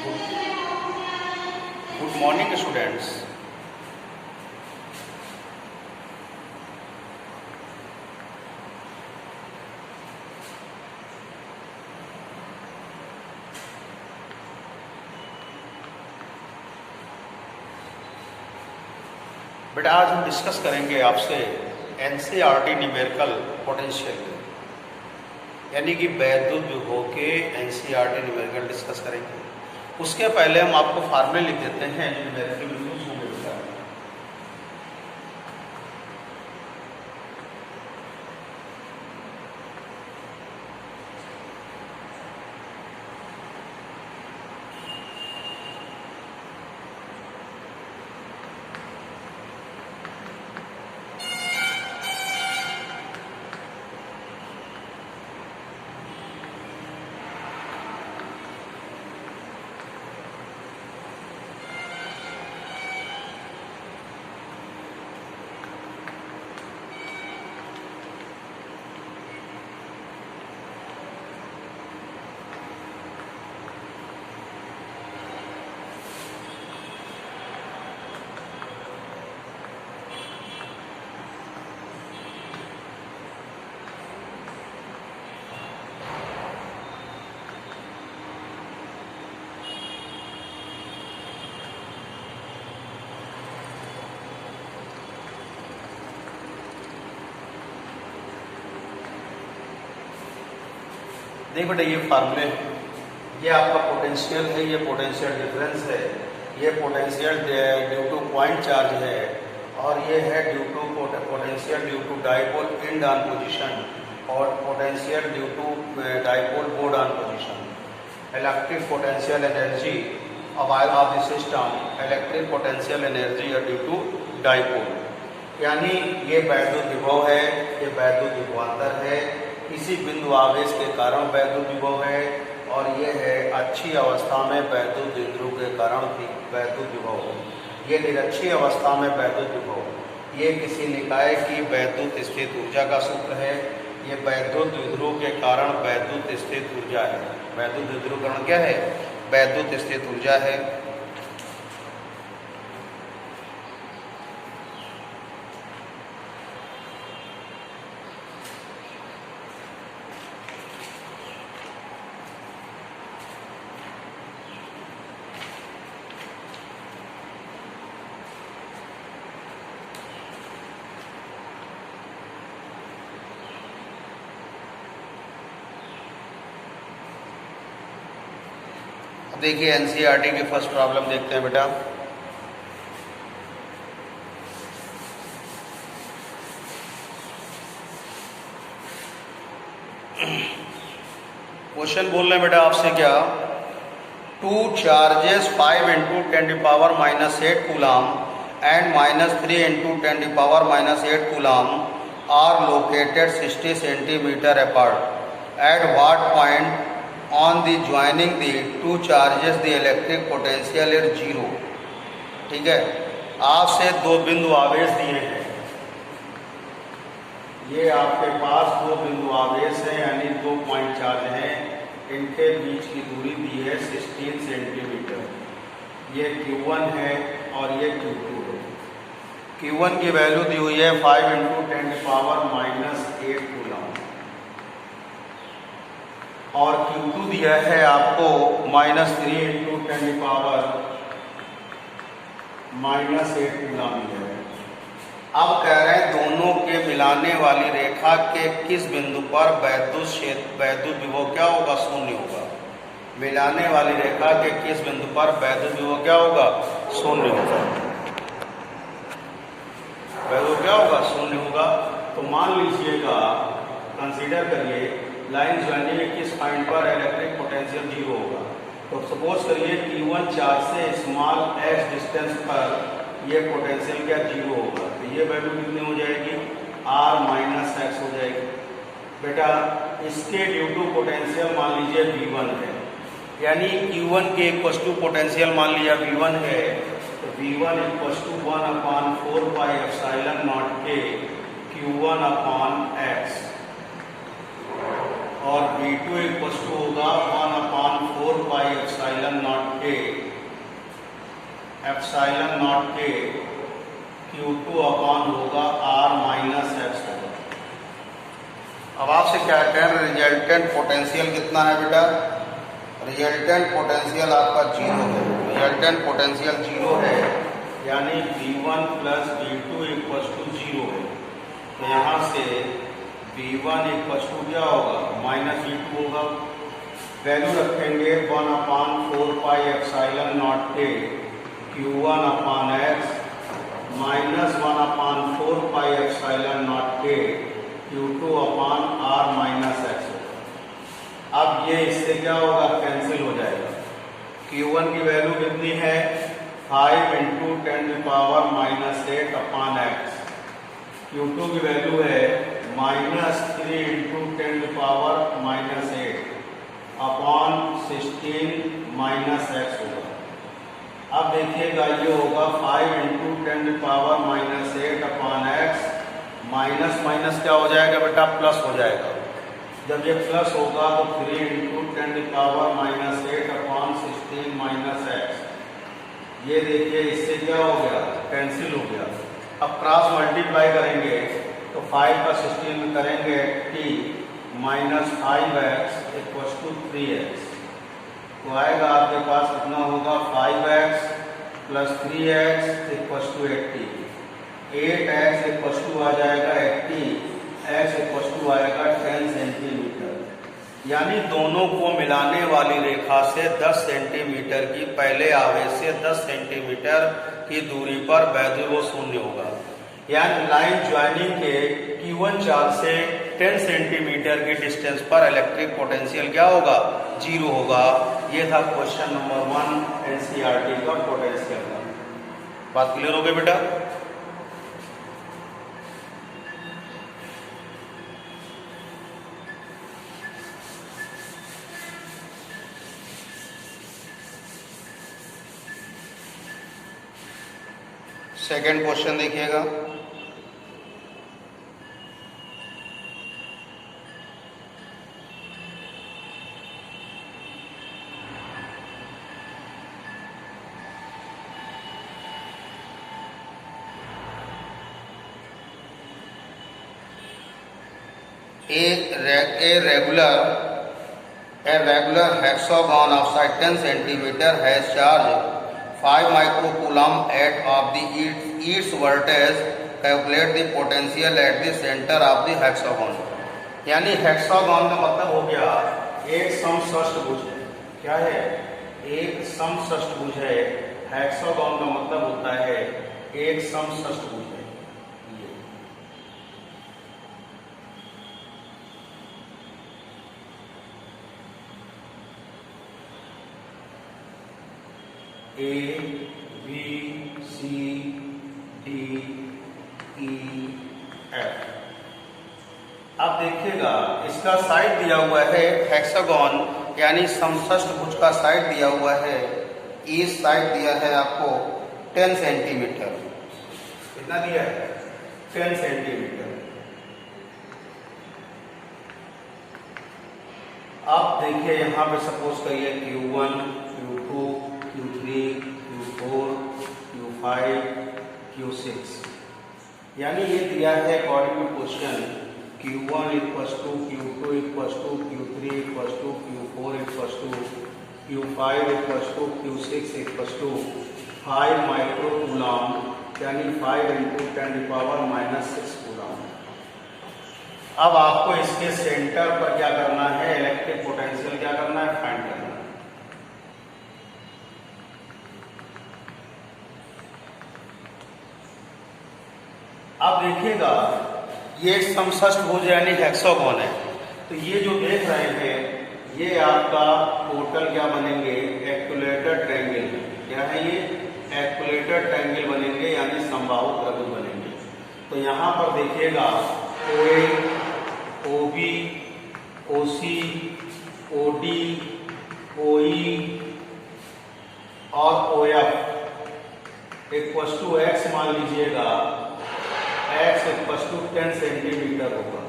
Good morning students. बेटा आज हम डिस्कस करेंगे आपसे एनसीईआरटी न्यूमेरिकल पोटेंशियल, यानी कि वैद्युत विभव के एनसीईआरटी न्यूमेरिकल डिस्कस करेंगे। उसके पहले हम आपको फार्मूले लिख देते हैं न्यूमेरिकल विभव को मिलता है। देख बेटा ये फार्मूले, ये आपका पोटेंशियल है, ये पोटेंशियल डिफरेंस है, ये potential due to point charge है, और ये है due to potential due to dipole end on position और potential due to dipole broad on position. Electric potential energy of the system, electric potential energy due to dipole, यानी ये वैद्युत विभव है, ये वैद्युत विभवांतर है, किसी बिंदु आवेश के कारण वैद्युत विभव है, और ये है अच्छी अवस्था में वैद्युत द्विध्रुव के कारण वैद्युत विभव। ये निरक्षीय अवस्था में वैद्युत विभव, ये किसी निकाय की वैद्युत स्थित ऊर्जा का सूत्र है। ये वैद्युत द्विध्रुव के कारण वैद्युत स्थित ऊर्जा है। वैद्युत द्विध्रुवीकरण क्या है? वैद्युत स्थित ऊर्जा है। देखिए एनसीईआरटी की फर्स्ट प्रॉब्लम देखते हैं बेटा। क्वेश्चन बोल रहे हैं बेटा आपसे क्या, two charges 5 × 10⁻⁸ coulomb and -3 × 10⁻⁸ coulomb are located 60 centimetre apart. At what point on the joining the two charges the electric potential is 0। ठीक है, आपसे दो बिंदु आवेश दिए हैं, ये आपके पास दो बिंदु आवेश हैं, यानी 2 पॉइंट चार्ज हैं, इनके बीच की दूरी दी है 16 सेंटीमीटर। ये Q1 है और ये Q2 है। Q1 की वैल्यू दी हुई है 5 × 10⁻⁸ कूलम, और Q2 दिया है आपको -3 × 10⁻⁸ कूलम दिया है। अब कह रहे हैं दोनों के मिलाने वाली रेखा के किस बिंदु पर वैद्युत विभव क्या होगा? शून्य होगा। मिलाने वाली रेखा के किस बिंदु पर वैद्युत विभव क्या होगा? शून्य होगा। वैद्युत क्या होगा? शून्य होगा। तो मान लीजिएगा, कंसीडर करिए लाइन ज्वाइनिंग में किस पॉइंट पर इलेक्ट्रिक पोटेंशियल 0 होगा। तो सपोज करिए Q1 चार्ज से स्मॉल x डिस्टेंस पर ये पोटेंशियल क्या 0 होगा। तो ये वैल्यू कितनी हो जाएगी? R - x हो जाएगी। बेटा इसके ड्यू टू पोटेंशियल मान लीजिए V1 है, यानी Q1 के इक्वल टू पोटेंशियल मान लिया V1 है, तो V1 = 1/4πε0K Q1/x, और V2 होगा 1/4πε0K एप्सिलॉन नॉट के Q2 अपॉन होगा R माइनस एक्स होगा। अब आपसे क्या कह रहे हैं, रिजल्टेंट पोटेंशियल कितना है बेटा? रिजल्टेंट पोटेंशियल आपका 0 है। रिजल्टेंट पोटेंशियल 0 है, यानी V1 plus V2 equal to 0 है। तो यहाँ से V1 इक्वल टू क्या होगा? माइनस V2 होगा। वैल्यू रखेंगे 1 अपान 4 पाई एप्सिलॉन नॉट के Q1 अपान एक्स माइनस 1 अपान 4 पाई एप्सिलॉन नॉट के Q2 अपान R माइनस एक्स होगा। अब ये इससे क्या होगा? कैंसिल हो जाएगा। Q1 की वैल्यू कितनी है? 5 इंटू 10⁻⁻8 अपान एक्स। Q2 की वैल्यू है -3 इंटू 10⁻⁻8 अपॉन 16 माइनस एक्स होगा। अब देखिएगा ये होगा 5 into 10⁻⁻8 upon x, minus minus क्या हो जाएगा बेटा? प्लस हो जाएगा। जब ये प्लस होगा तो 3 इंटू 10⁻⁻8 अपॉन 16 माइनस एक्स। ये देखिए इससे क्या हो गया? कैंसिल हो गया। अब क्रॉस मल्टीप्लाई करेंगे तो 5 का 16 में करेंगे 80 minus 5x equal to 3x। तो आएगा आपके पास कितना होगा? 5x plus 3x equal to 80। 8x equal to आ जाएगा 80, x इक्वल टू आएगा 10 सेंटीमीटर। यानी दोनों को मिलाने वाली रेखा से 10 सेंटीमीटर की, पहले आवेश से 10 सेंटीमीटर की दूरी पर वैद्युत वो शून्य होगा। यानी लाइन ज्वाइनिंग के Q1 चार्ज से 10 सेंटीमीटर की डिस्टेंस पर इलेक्ट्रिक पोटेंशियल क्या होगा? 0 होगा। ये था क्वेश्चन नंबर 1 एनसीईआरटी का पोटेंशियल का। बात क्लियर हो गई बेटा? सेकेंड क्वेश्चन देखिएगा। A regular hexagon of size 10 centimeter has charge 5 microcoulomb at of the its vertex. Calculate the potential at the center of the hexagon. यानी हेक्सागोन का मतलब हो गया एक समषष्ठभुज है। क्या है? एक समषष्ठभुज है। हेक्सागोन का मतलब होता है एक समषष्ठभुज है। A B C D E F। अब देखिएगा इसका साइड दिया हुआ है हेक्सागोन, यानी समषष्ठभुज का साइड दिया हुआ है। इस साइड दिया है आपको 10 सेंटीमीटर। कितना दिया है? 10 सेंटीमीटर। अब देखिए यहाँ पे सपोज करिए Q1, Q2, Q3, Q4, Q5, Q6। यानी ये दिया है according to question Q1 equal to Q2 equal to Q3 equal to Q4 equal to Q5 equal to Q6 equal to 5 microcoulomb, यानी 5 इंटू 10⁻⁻6 कूलम्ब। अब आपको इसके centre पर क्या करना है? इलेक्ट्रिक पोटेंशियल क्या करना है? फाइंड करना है। अब देखिएगा ये समषष्ठभुज यानी हेक्सागोन है। तो ये जो देख रहे हैं ये आपका टोटल क्या बनेंगे? एक्युलेटर ट्रायंगल। क्या है ये? एक्युलेटर ट्रायंगल बनेंगे, यानी समबाहु त्रिभुज बनेंगे। तो यहाँ पर देखिएगा OA, OB, OC, OD, OE और OF इक्वल टू x मान लीजिएगा, x इक्वल टू 10 सेंटीमीटर होगा,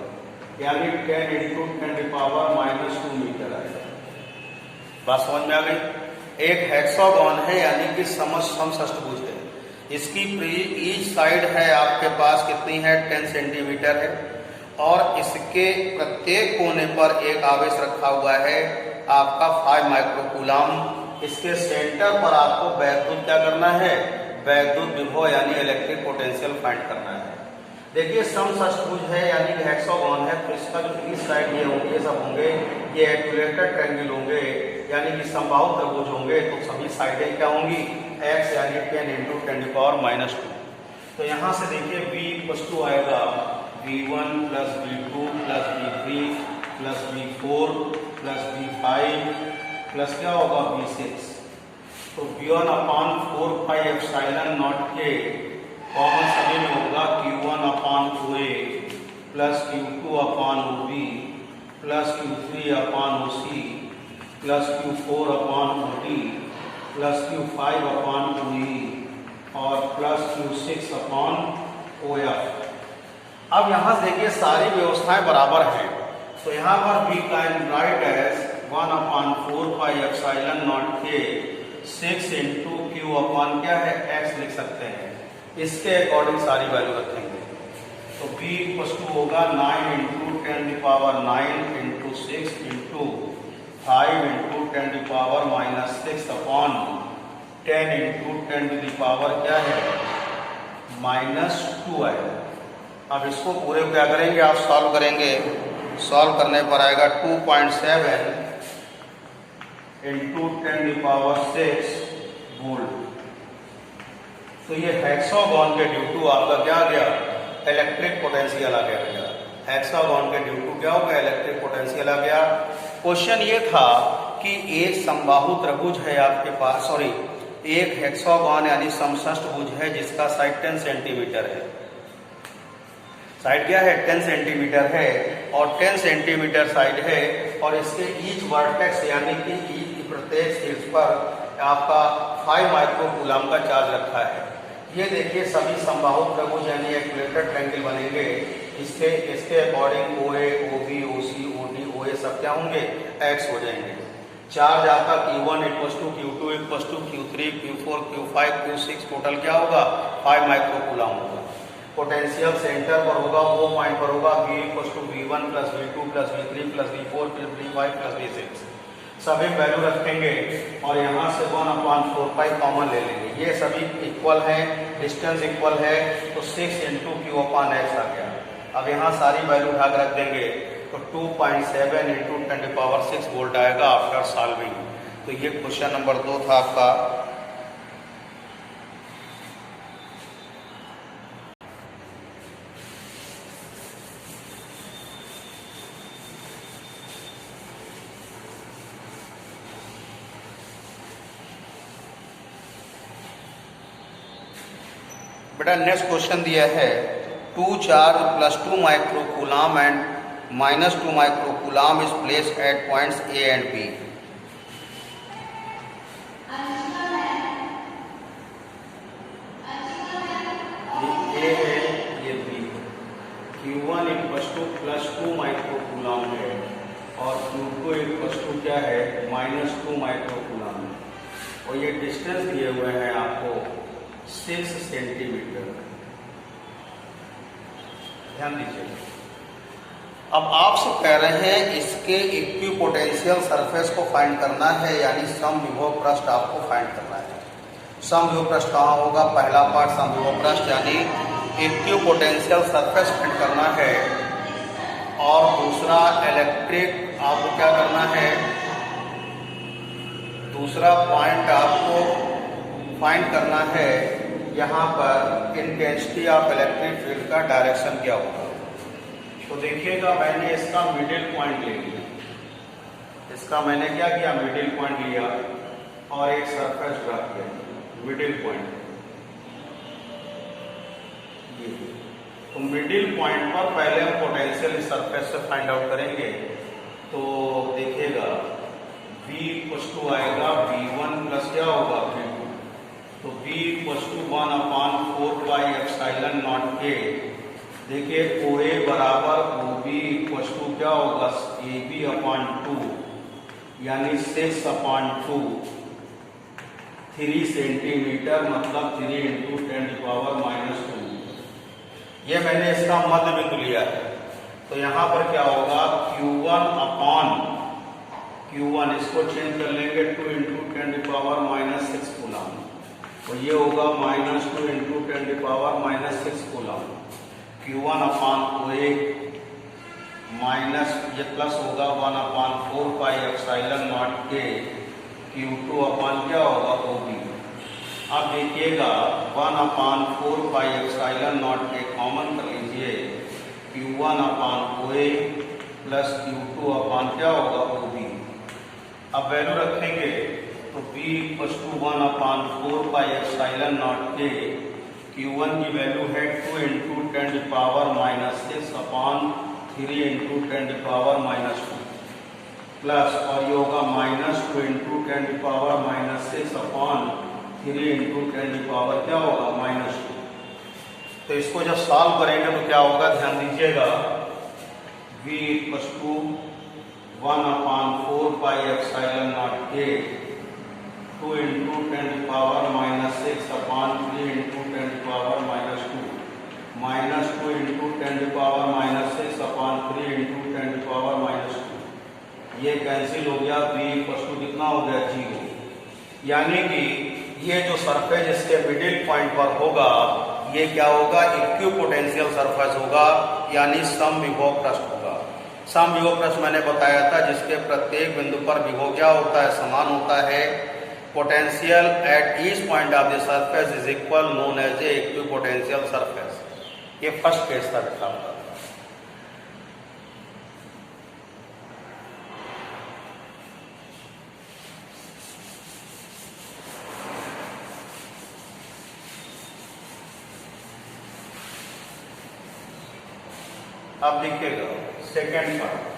यानी 10 इंटू 10⁻⁻2 मीटर आएगा। बात समझ में आ गई? एक हेक्सागोन है यानी कि समषष्टभुज है। इसकी ईच साइड है आपके पास कितनी है 10 सेंटीमीटर है और इसके प्रत्येक कोने पर एक आवेश रखा हुआ है आपका 5 माइक्रोकूलम। इसके सेंटर पर आपको वैद्युत क्या करना है, वैद्युत विभव यानी इलेक्ट्रिक पोटेंशियल फाइंड करना है। देखिए समषष्टभुज है यानी कि हेक्सागोन है तो इसका जो ईच साइड ये होंगे ये सब होंगे ये एक्यूलेटेड ट्रायंगल होंगे यानी कि समबाहु त्रिभुज होंगे। तो सभी साइडें क्या होंगी x यानी 10 × 10⁻²। तो यहाँ से देखिए v आएगा v1 + v2 + v3 + v4 + v5 plus क्या होगा v6। तो v1/4πε0 के कॉमन सभी में होगा q1/OA plus q2/OB plus q3/OC plus q4/OD plus q5/OE और प्लस q6/OF। अब यहाँ से देखिए सारी व्यवस्थाएं बराबर हैं तो यहाँ पर we can write as 1/4πε0 के 6 × q/ क्या है x लिख सकते हैं। इसके अकॉर्डिंग सारी वैल्यू रखेंगे तो v होगा 9 × 10⁻9 × 6 × 5 × 10⁻⁻6 10 × 10⁻, क्या है -2 आएगा। अब इसको पूरे क्या करेंगे आप सॉल्व करेंगे, सॉल्व करने पर आएगा 2.7 × 10⁻6 वोल्ट। तो ये हेक्सागोन के ड्यू टू आपका क्या आ गया इलेक्ट्रिक पोटेंशियल आ गया। हेक्सागोन के ड्यू टू क्या हो गया इलेक्ट्रिक पोटेंशियल आ गया। क्वेश्चन ये था कि एक समबाहु त्रिभुज है आपके पास, सॉरी एक हेक्सागोन यानी समषष्टभुज है जिसका साइड 10 सेंटीमीटर है। साइड क्या है 10 सेंटीमीटर है और 10 सेंटीमीटर साइड है और इसके ईच वर्टेक्स यानी कि प्रत्येक शीर्ष पर आपका 5 माइक्रोकूलम का चार्ज रखा है। ये देखिए सभी समबाहु त्रिभुज यानी एक्यूलेटेड ट्रायंगल बनेंगे। इसके according OA, OB, OC, OD, OA सब क्या होंगे x हो जाएंगे। चार्ज आपका Q1 = Q2 = Q3 Q4 Q5 Q6 total क्या होगा 5 माइक्रोकूलम होगा। पोटेंशियल सेंटर पर होगा वो पॉइंट पर होगा v = v1 + v2 + v3 + v4 + v5 + v6 सभी वैल्यू रखेंगे और यहाँ से 1/4π कॉमन ले लेंगे। ये सभी इक्वल है, डिस्टेंस इक्वल है तो 6 × q/x आ गया। अब यहाँ सारी वैल्यू उठा कर रख देंगे तो 2.7 × 10⁻6 वोल्ट आएगा आफ्टर सॉल्विंग। तो ये क्वेश्चन नंबर 2 था आपका। बेटा नेक्स्ट क्वेश्चन दिया है 2 charge +2 microcoulomb and -2 microcoulomb is placed at points A and B। ये A है ये B। Q1 = +2 माइक्रोकूलम है और Q2 = क्या है -2 माइक्रोकूलम और ये डिस्टेंस दिए हुए हैं आपको 6 सेंटीमीटर। ध्यान दीजिए। अब आपसे कह रहे हैं इसके इक्विपोटेंशियल सरफेस को फाइंड करना है यानी समविभव पृष्ठ आपको फाइंड करना है। समविभव पृष्ठ कहाँ होगा, पहला पार्ट समविभव पृष्ठ यानी इक्विपोटेंशियल सरफेस फाइंड करना है और दूसरा इलेक्ट्रिक आपको क्या करना है, दूसरा पॉइंट आपको फाइंड करना है यहाँ पर इंटेंसिटी ऑफ इलेक्ट्रिक फील्ड का डायरेक्शन क्या होगा। तो देखिएगा मैंने इसका मिडिल पॉइंट ले लिया, इसका मैंने क्या किया मिडिल पॉइंट लिया और एक सरफेस ड्रा किया मिडिल पॉइंट। ये तो मिडिल पॉइंट पर पहले हम पोटेंशियल सरफेस से फाइंड आउट करेंगे। तो देखिएगा V = आएगा V1 प्लस क्या होगा V2। तो V = 1/4πε0 के देखिए OA बराबर OB = क्या होगा AB/2 यानी 6/2 3 सेंटीमीटर, मतलब 3 इंटू 10⁻²। ये मैंने इसका मध्य बिंदु लिया है। तो यहाँ पर क्या होगा, Q1, इसको चेंज कर लेंगे 2 इंटू 10⁻⁻6 कूलम, तो ये होगा -2 इंटू 10⁻⁻6 कूलम। Q1/OA माइनस ये प्लस होगा 1/4 पाई एप्सिलॉन नॉट के Q2 क्या होगा, OB। अब देखिएगा 1/4 पाई एप्सिलॉन नॉट के कॉमन कर लीजिए, Q1/OA प्लस Q2 क्या होगा, OB। अब वैल्यू रखेंगे तो B = 1/4 पाई एप्सिलॉन नॉट के Q1 की वैल्यू है 2 इंटू 10⁻⁻6 अपॉन 3 इंटू 10⁻⁻2 प्लस, और ये होगा -2 इंटू 10⁻⁻6 अपॉन 3 इंटू 10 क्या होगा, -2। तो इसको जब सॉल्व करेंगे तो क्या होगा, ध्यान दीजिएगा, V = 1/4 पाई एप्सिलॉन नॉट के 2 into 10⁻⁻6 upon 3 into 10⁻⁻2 -2 into 10⁻⁻6 upon 3 into 10⁻⁻2। ये कैंसिल हो गया, V = कितना हो गया, 0। यानी कि ये जो सरफेस इसके मिडिल पॉइंट पर होगा, ये क्या होगा, इक्विपोटेंशियल सरफेस होगा, यानी समविभव पृष्ठ होगा। समविभव पृष्ठ मैंने बताया था, जिसके प्रत्येक बिंदु पर विभव क्या होता है, समान होता है। Potential at each point of the surface is equal, known as a equipotential surface. ये फर्स्ट केस था बेटा। अब देखिएगा सेकेंड पार्ट।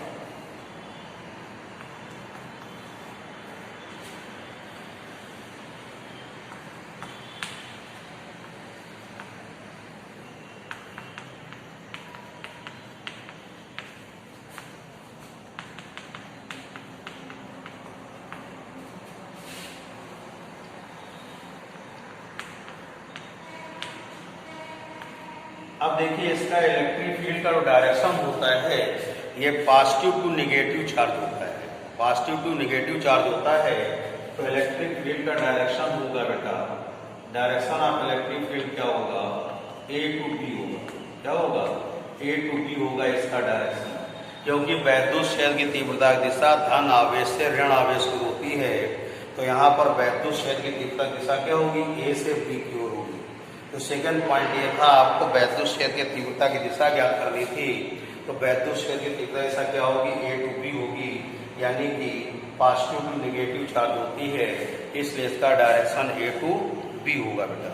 अब देखिए इसका इलेक्ट्रिक फील्ड का जो डायरेक्शन होता है, ये पॉजिटिव टू नेगेटिव चार्ज होता है। पॉजिटिव टू नेगेटिव चार्ज होता है, तो इलेक्ट्रिक फील्ड का डायरेक्शन होगा बेटा, डायरेक्शन ऑफ इलेक्ट्रिक फील्ड क्या होगा, A to B होगा। क्या होगा, A to B होगा इसका डायरेक्शन, क्योंकि वैद्युत क्षेत्र की तीव्रता की दिशा धन आवेश से ऋण आवेश की होती है। तो यहाँ पर वैद्युत क्षेत्र की तीव्रता की दिशा क्या होगी, A से B की ओर होगी। तो सेकंड पॉइंट ये था, आपको वैद्युत क्षेत्र की तीव्रता की दिशा ज्ञात करनी थी। तो वैद्युत क्षेत्र की तीव्रता दिशा क्या होगी, A to B होगी, यानी कि पॉजिटिव टू नेगेटिव चार्ज होती है, इसलिए इसका डायरेक्शन A to B होगा बेटा।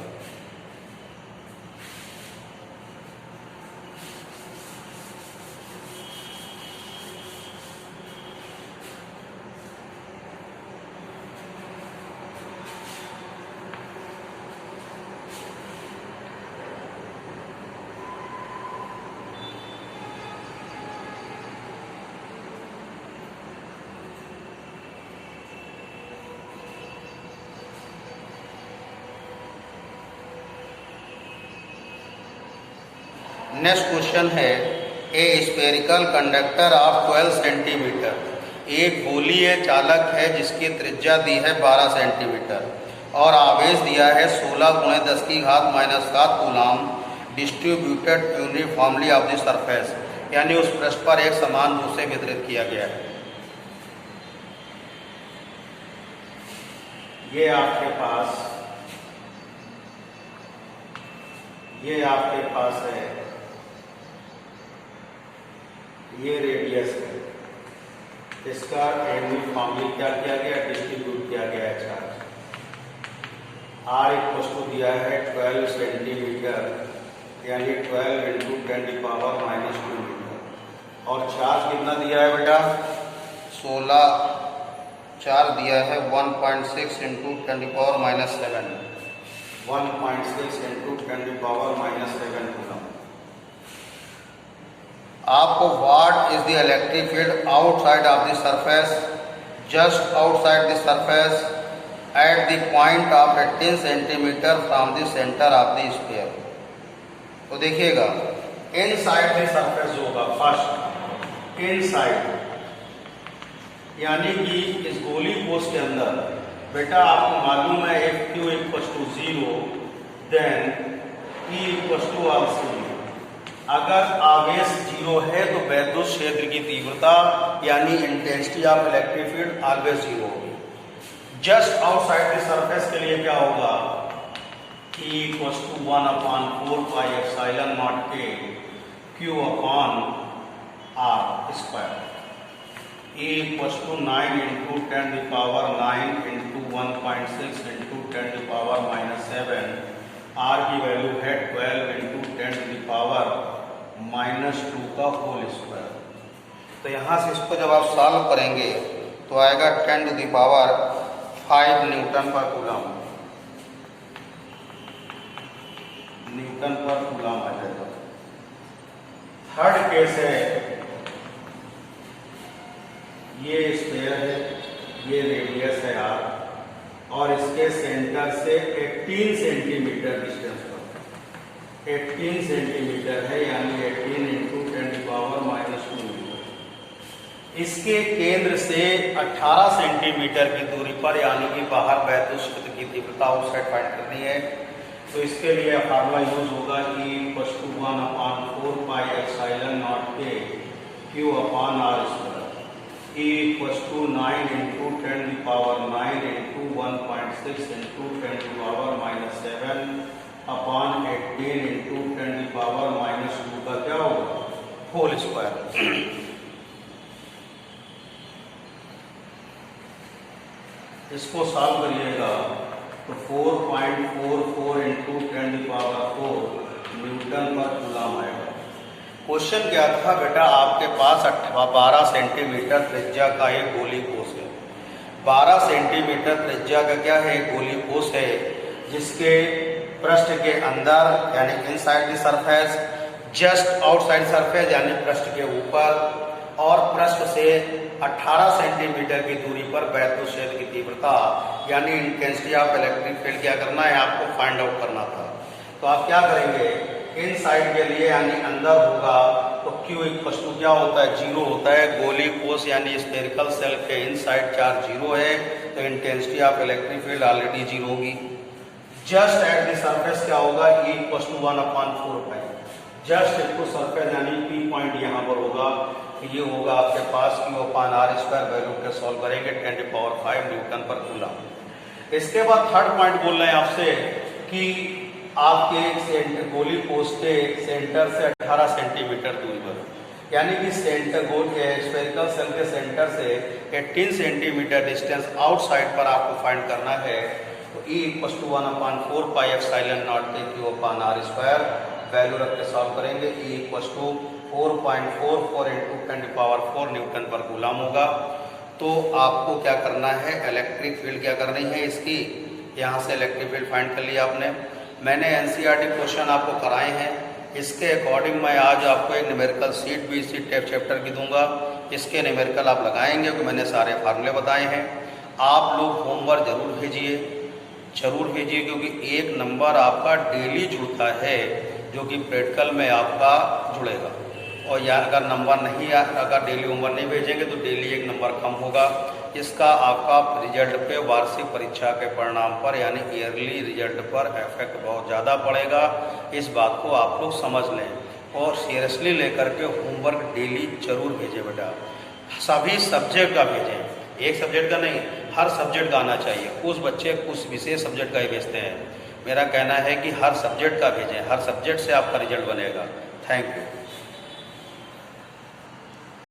नेक्स्ट क्वेश्चन है, ए स्फेरिकल कंडक्टर ऑफ 12 सेंटीमीटर, एक गोलीय चालक है जिसकी त्रिज्या दी है 12 सेंटीमीटर और आवेश दिया है 16 × 10⁻⁻7 coulomb, distributed uniformly of the surface, यानी उस पृष्ठ पर एक समान रूप से वितरित किया गया है। ये आपके पास है, ये रेडियस है, इसका यूनिफॉर्मली क्या किया गया, डिस्ट्रीब्यूट किया गया है चार्ज। R = दिया है 12 सेंटीमीटर, यानी 12 × 10⁻⁻2 मीटर, और चार्ज कितना दिया है बेटा, 16 चार्ज दिया है 1.6 × 10⁻⁻7, 1.6 × 10⁻⁻7 कूलम। आपको what is the electric field outside of the surface, just outside the surface, at the point of 18 centimetre from the centre of the sphere. तो देखिएगा इनसाइड द सरफेस जो होगा फर्स्ट इनसाइड, यानी कि इस गोली कोस के अंदर बेटा आपको मालूम है if q equal to 0 then E equal to also 0। अगर आवेश 0 है तो वैद्युत क्षेत्र की तीव्रता यानी intensity of electric field always 0 होगी। जस्ट आउटसाइड द सरफेस के लिए क्या होगा, E equal to 1/4 pi epsilon naught के Q upon R square. E equals to 9 into 10 to the power 9 into 1.6 into 10 to the power minus 7। R की value है 12 into 10 to the power minus 2 का whole square. तो यहाँ से इसको जब आप सॉल्व करेंगे तो आएगा 10 to the power 5 न्यूटन पर कूलम, न्यूटन पर कूलम आ जाएगा। थर्ड केस है, ये स्फीयर है, ये रेडियस है R, और इसके सेंटर से 18 सेंटीमीटर डिस्टेंस पर 18 सेंटीमीटर है, यानी 18 इंटू 10 की पावर माइनस 2 मीटर। इसके केंद्र से 18 सेंटीमीटर की दूरी पर, यानी कि बाहर वैद्युत क्षेत्र की तीव्रता आउटसाइड फाइंड करनी है। तो इसके लिए फार्मूला यूज होगा E equal to 1/4 pi epsilon naught के Q upon R square. E equals to 9 into 10 to the power 9 into 1.6 into 10 to the power minus 7 upon 18 into 10 to the power minus 2 का क्या होगा, whole square. इसको solve करिएगा तो 4.44 into 10 to the power 4 Newton पर coulomb आएगा। Question क्या था बेटा, आपके पास 12 सेंटीमीटर त्रिज्या का एक गोली कोस है। 12 सेंटीमीटर त्रिज्या का क्या है, गोली कोस है, जिसके पृष्ठ के अंदर यानी inside the surface, just outside surface यानी पृष्ठ के ऊपर, और पृष्ठ से 18 सेंटीमीटर की दूरी पर वैद्युत क्षेत्र की तीव्रता यानी इंटेंसिटी ऑफ इलेक्ट्रिक फील्ड क्या करना है, आपको फाइंड आउट करना था। तो आप क्या करेंगे, इन साइड के लिए यानी अंदर होगा तो Q इक्वल टू क्या होता है, 0 होता है। गोली कोस यानी स्फेरिकल सेल के इन साइड चार्ज 0 है, तो intensity of electric field already 0 होगी। जस्ट एट द सरफेस क्या होगा, E equal to 1/4 pi, just equal surface यानी P पॉइंट यहाँ पर होगा, ये होगा आपके पास Q upon R square. Value के सॉल्व करेंगे 10 to the power 5 न्यूटन पर कूलम। इसके बाद थर्ड पॉइंट बोल रहे हैं आपसे कि आपके गोली कोस के सेंटर से 18 सेंटीमीटर दूरी पर, यानी कि सेंटर गोल स्फेरिकल सेल के सेंटर से 18 सेंटीमीटर डिस्टेंस आउटसाइड पर आपको फाइंड करना है। तो E equal to 1/4 pi epsilon naught के Q upon R square. Value रख के सॉल्व करेंगे, E इक्वल टू 4.44 इंटू 10 की पावर 4 न्यूटन पर कूलम होगा। तो आपको क्या करना है, इलेक्ट्रिक फील्ड क्या करनी है इसकी, यहाँ से इलेक्ट्रिक फील्ड फाइंड कर लिया आपने। मैंने एनसीईआरटी क्वेश्चन आपको कराए हैं, इसके अकॉर्डिंग मैं आज आपको एक न्यूमेरिकल सीट भी इसी चैप्टर की दूंगा। इसके न्यूमेरिकल आप लगाएंगे, क्योंकि मैंने सारे फार्मूले बताए हैं। आप लोग होमवर्क जरूर भेजिए, क्योंकि एक नंबर आपका डेली जुड़ता है, जो कि प्रैक्टिकल में आपका जुड़ेगा। और या अगर नंबर नहीं, अगर डेली होमवर्क नहीं भेजेंगे तो डेली एक नंबर कम होगा। इसका आपका रिजल्ट पे, वार्षिक परीक्षा के परिणाम पर यानी ईयरली रिजल्ट पर इफेक्ट बहुत ज़्यादा पड़ेगा। इस बात को आप लोग समझ लें और सीरियसली लेकर के होमवर्क डेली जरूर भेजें बेटा। सभी सब्जेक्ट का भेजें, एक सब्जेक्ट का नहीं, हर सब्जेक्ट का आना चाहिए। कुछ बच्चे कुछ विशेष सब्जेक्ट का ही भेजते हैं, मेरा कहना है कि हर सब्जेक्ट का भेजें, हर सब्जेक्ट से आपका रिजल्ट बनेगा। Thank you.